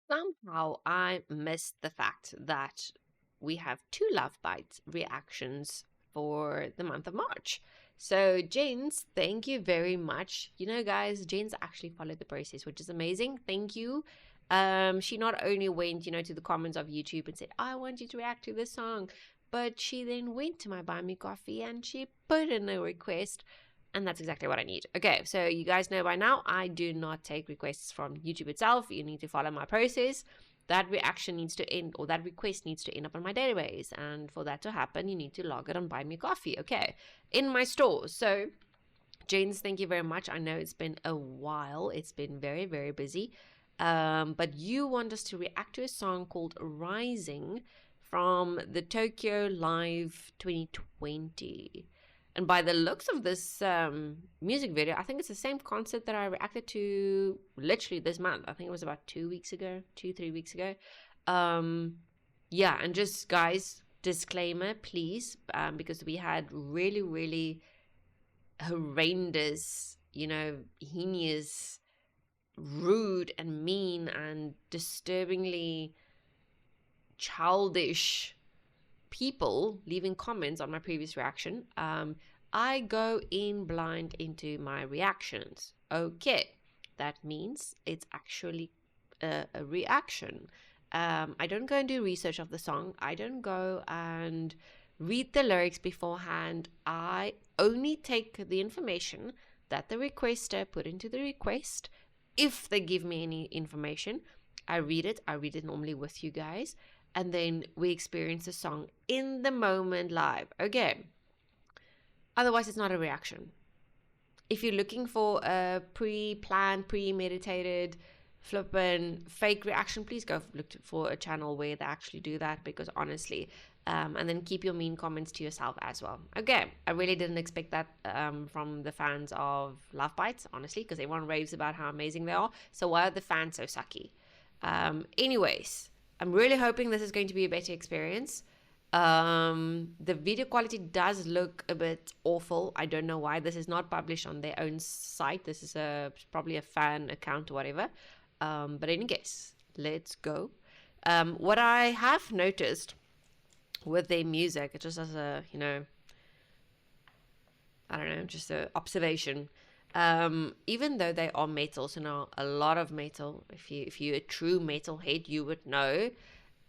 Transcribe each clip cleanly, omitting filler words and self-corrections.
Somehow I missed the fact that we have two Lovebites reactions for the month of March. So, Jane's, thank you very much. You know, guys, Jane's actually followed the process, which is amazing. Thank you. She not only went, to the comments of YouTube and said, I want you to react to this song, but she then went to my Buy Me Coffee and she put in a request. And that's exactly what I need. Okay, so you guys know by now, I do not take requests from YouTube itself. You need to follow my process. That reaction needs to end, or that request needs to end up on my database. And for that to happen, you need to log it on Buy Me Coffee, okay, in my stores. So, James, thank you very much. I know it's been a while. It's been very, very busy. But you want us to react to a song called Rising from the Tokyo Live 2020. And by the looks of this music video, I think it's the same concert that I reacted to literally this month. I think it was about 3 weeks ago. Yeah, and just, guys, disclaimer, please, because we had really, really horrendous, heinous, rude and mean and disturbingly childish people leaving comments on my previous reaction. I go in blind into my reactions. Okay, that means it's actually a reaction. I don't go and do research of the song. I don't go and read the lyrics beforehand. I only take the information that the requester put into the request. If they give me any information, I read it. I read it normally with you guys. And then we experience the song in the moment live. Okay. Otherwise, it's not a reaction. If you're looking for a pre-planned, premeditated, flippin' fake reaction, please go look for a channel where they actually do that, because honestly, and then keep your mean comments to yourself as well. Okay, I really didn't expect that from the fans of Lovebites, honestly, because everyone raves about how amazing they are. So why are the fans so sucky? Anyways, I'm really hoping this is going to be a better experience. The video quality does look a bit awful. I don't know why. This is not published on their own site. This is probably a fan account or whatever. But in any case, let's go. What I have noticed with their music, just as a, I don't know, just an observation. Even though they are metal, so now a lot of metal, if you're a true metal head, you would know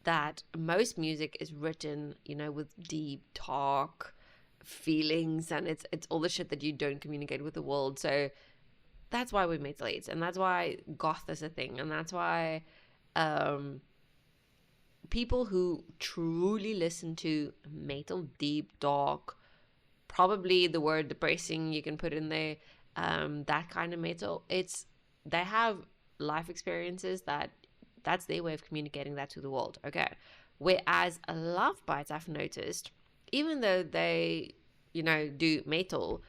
that most music is written, with deep, dark feelings, and it's all the shit that you don't communicate with the world. So that's why we're metal heads, and that's why goth is a thing, and that's why people who truly listen to metal, deep, dark, probably the word depressing you can put in there, that kind of metal, they have life experiences that's their way of communicating that to the world. Okay, whereas Lovebites, I've noticed, even though they do metal,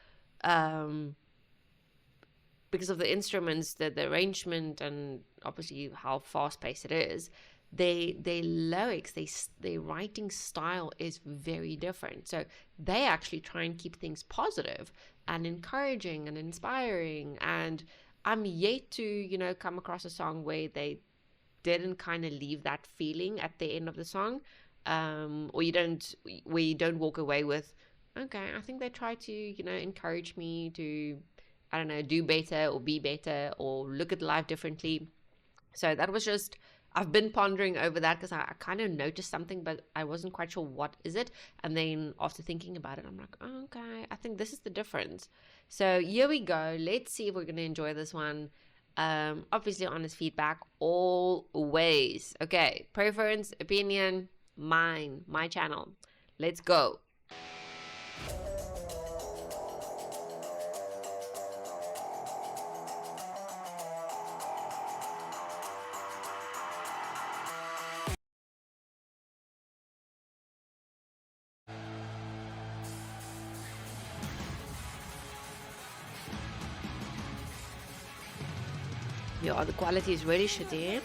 because of the instruments, the arrangement, and obviously how fast-paced it is, their lyrics, their writing style is very different. So they actually try and keep things positive and encouraging and inspiring. And I'm yet to come across a song where they didn't kind of leave that feeling at the end of the song, or where you don't walk away with, okay, I think they try to encourage me to, I don't know, do better or be better or look at life differently. So that was just, I've been pondering over that because I kind of noticed something, but I wasn't quite sure what is it. And then after thinking about it, I'm like, oh, okay, I think this is the difference. So here we go. Let's see if we're going to enjoy this one. Obviously, honest feedback always. Okay, preference, opinion, mine, my channel. Let's go. Yeah, the quality is really shitty.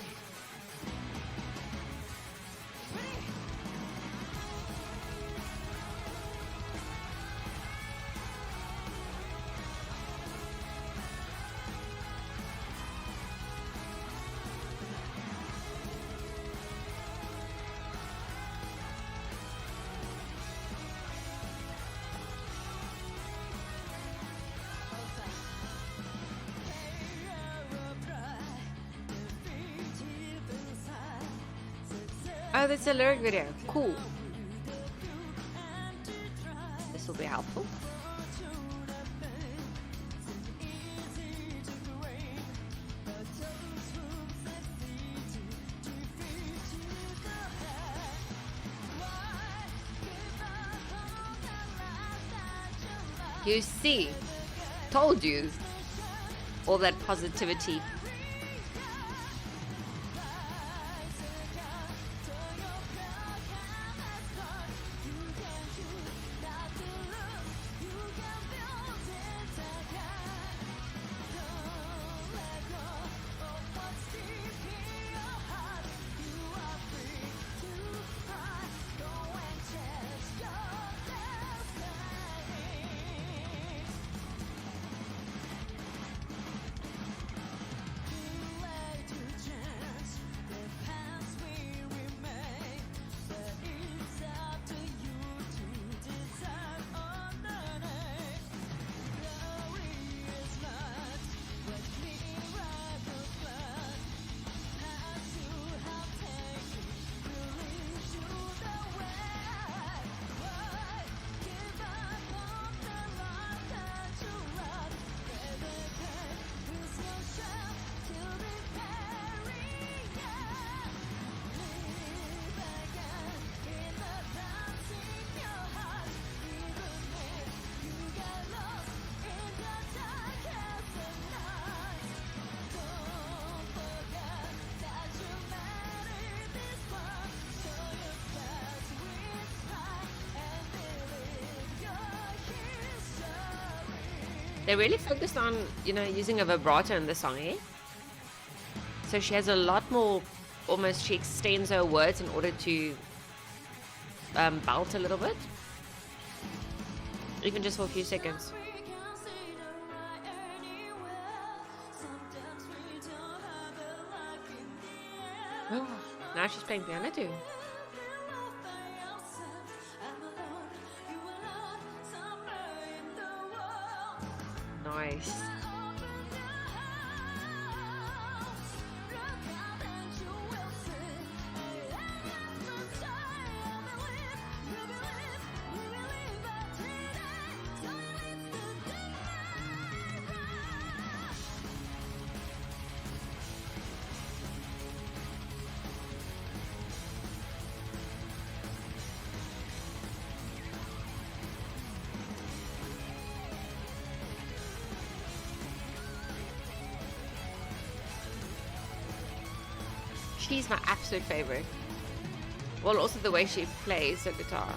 Oh, that's a lyric video. Cool. This will be helpful. You see, told you, all that positivity. They really focused on, using a vibrato in the song, eh? So she has a lot more, almost she extends her words in order to belt a little bit. Even just for a few seconds. Oh, now she's playing piano too. Nice. She's my absolute favorite. Well, also the way she plays the guitar.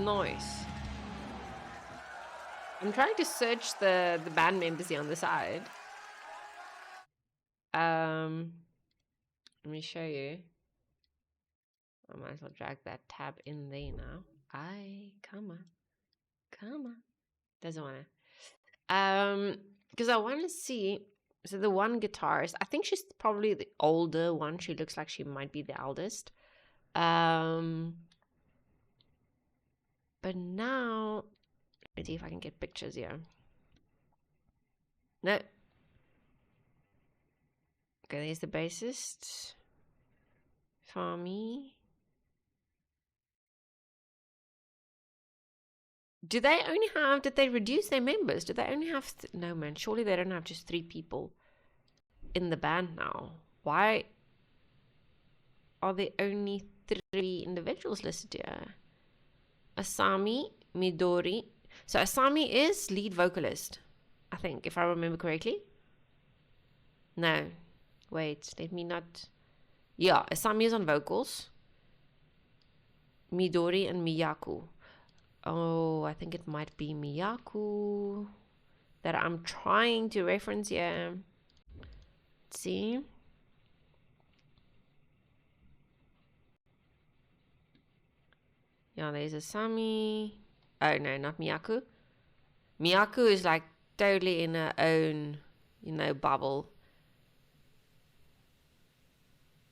Nice. I'm trying to search the band members here on the side. Let me show you. I might as well drag that tab in there now. Come on. Doesn't want to. Because I want to see. So the one guitarist, I think she's probably the older one. She looks like she might be the eldest. But now, let's see if I can get pictures here. No. Okay, there's the bassist. Farmy. Did they reduce their members? Do they only have, no man, surely they don't have just 3 people in the band now. Why are there only 3 individuals listed here? Asami, Midori. So Asami is lead vocalist, I think, if I remember correctly. No, wait, let me not. Yeah, Asami is on vocals. Midori and Miyaku. Oh, I think it might be Miyaku that I'm trying to reference here. Let's see. Yeah, there's Asami. Oh, no, not Miyaku. Miyaku is like totally in her own, bubble.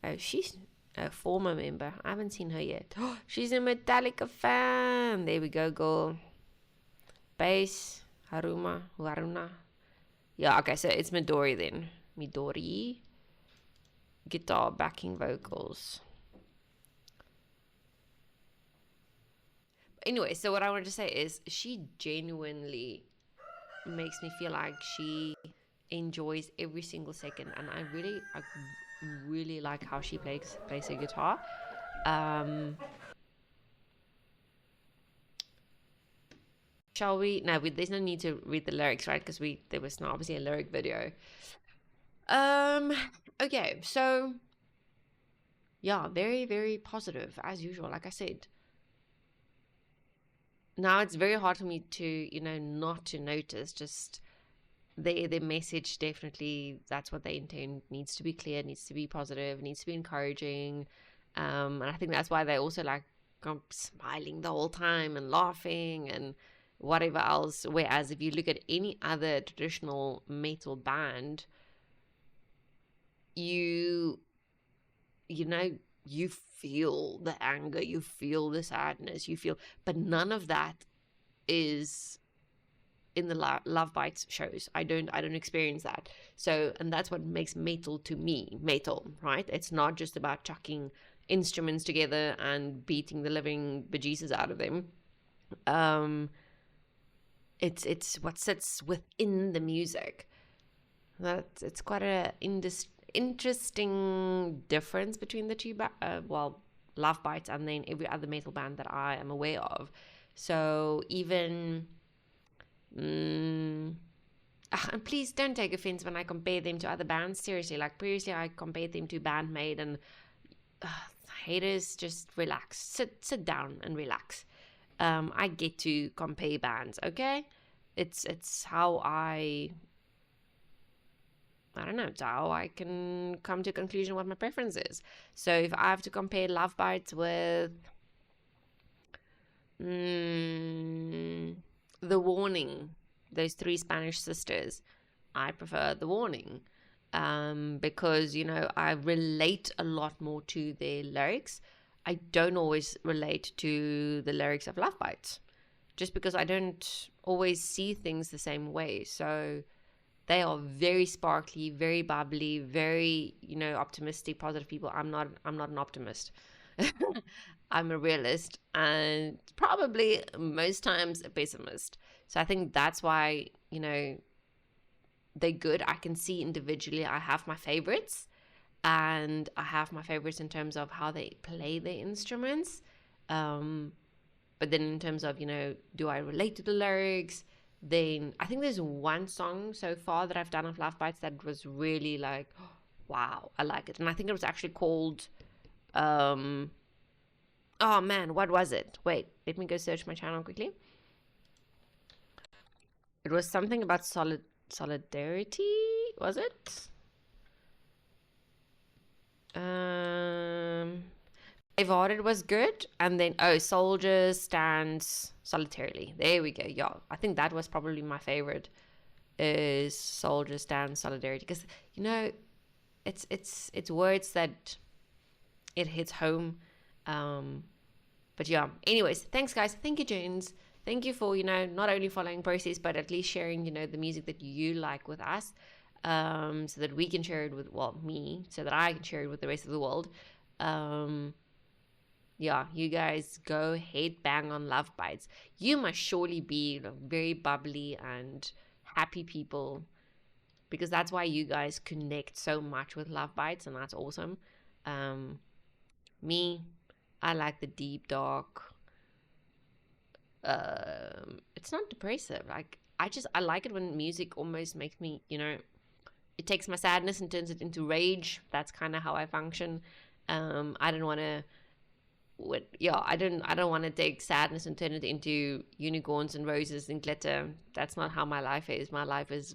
Oh, she's a former member. I haven't seen her yet. Oh, she's a Metallica fan. There we go, girl. Bass, Haruna. Yeah, okay, so it's Midori then. Midori. Guitar, backing vocals. Anyway, so what I wanted to say is she genuinely makes me feel like she enjoys every single second, and I really like how she plays her guitar. Shall we? No, there's no need to read the lyrics, right? Because there was not obviously a lyric video. Okay, so yeah, very, very positive as usual. Like I said, now it's very hard for me to, not to notice just their message. Definitely, that's what they intend. Needs to be clear, needs to be positive, needs to be encouraging. And I think that's why they also like smiling the whole time and laughing and whatever else. Whereas if you look at any other traditional metal band, you feel the anger, you feel the sadness, but none of that is in the Lovebites shows. I don't experience that. So, and that's what makes metal to me metal, right? It's not just about chucking instruments together and beating the living bejesus out of them. It's what sits within the music. It's quite a interesting difference between the two. Lovebites and then every other metal band that I am aware of. So even. And please don't take offense when I compare them to other bands. Seriously, like previously I compared them to Bandmate, and haters, just relax. Sit down and relax. I get to compare bands, okay? It's how I don't know, it's how I can come to a conclusion what my preference is. So if I have to compare Lovebites with The Warning, those 3 Spanish sisters, I prefer The Warning, because I relate a lot more to their lyrics. I don't always relate to the lyrics of Lovebites, just because I don't always see things the same way. So they are very sparkly, very bubbly, very optimistic, positive people. I'm not an optimist. I'm a realist, and probably most times a pessimist. So I think that's why, they're good. I can see individually, I have my favorites, and I have my favorites in terms of how they play their instruments. But then in terms of, do I relate to the lyrics? Then I think there's one song so far that I've done of Lovebites that was really like, wow, I like it. And I think it was actually called, Oh man, what was it? Wait, let me go search my channel quickly. It was something about solidarity, was it? Braveheart was good, and then soldiers stands solitarily. There we go. Yeah, I think that was probably my favorite. Is soldiers stand solidarity, because it's words that it hits home. But yeah, anyways, thanks guys. Thank you, James. Thank you for not only following process, but at least sharing the music that you like with us, so that we can share it with me, so that I can share it with the rest of the world. Yeah, you guys go head bang on Lovebites. You must surely be very bubbly and happy people, because that's why you guys connect so much with Lovebites, and that's awesome. Me, I like the deep dark. It's not depressive. Like I like it when music almost makes me, it takes my sadness and turns it into rage. That's kind of how I function. I don't want to. I don't want to take sadness and turn it into unicorns and roses and glitter. That's not how my life is. My life is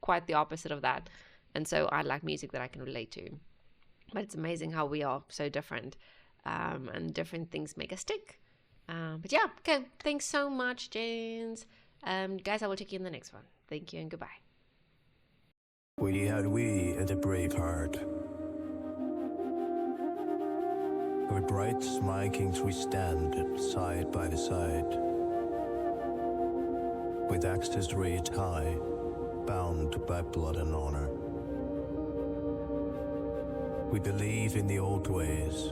quite the opposite of that. And so I like music that I can relate to. But it's amazing how we are so different, and different things make us tick. But yeah, okay. Thanks so much, James. Guys, I will check you in the next one. Thank you and goodbye. We had we at the Braveheart. With bright Vikings we stand side by side, with axes raised high, bound by blood and honor. We believe in the old ways,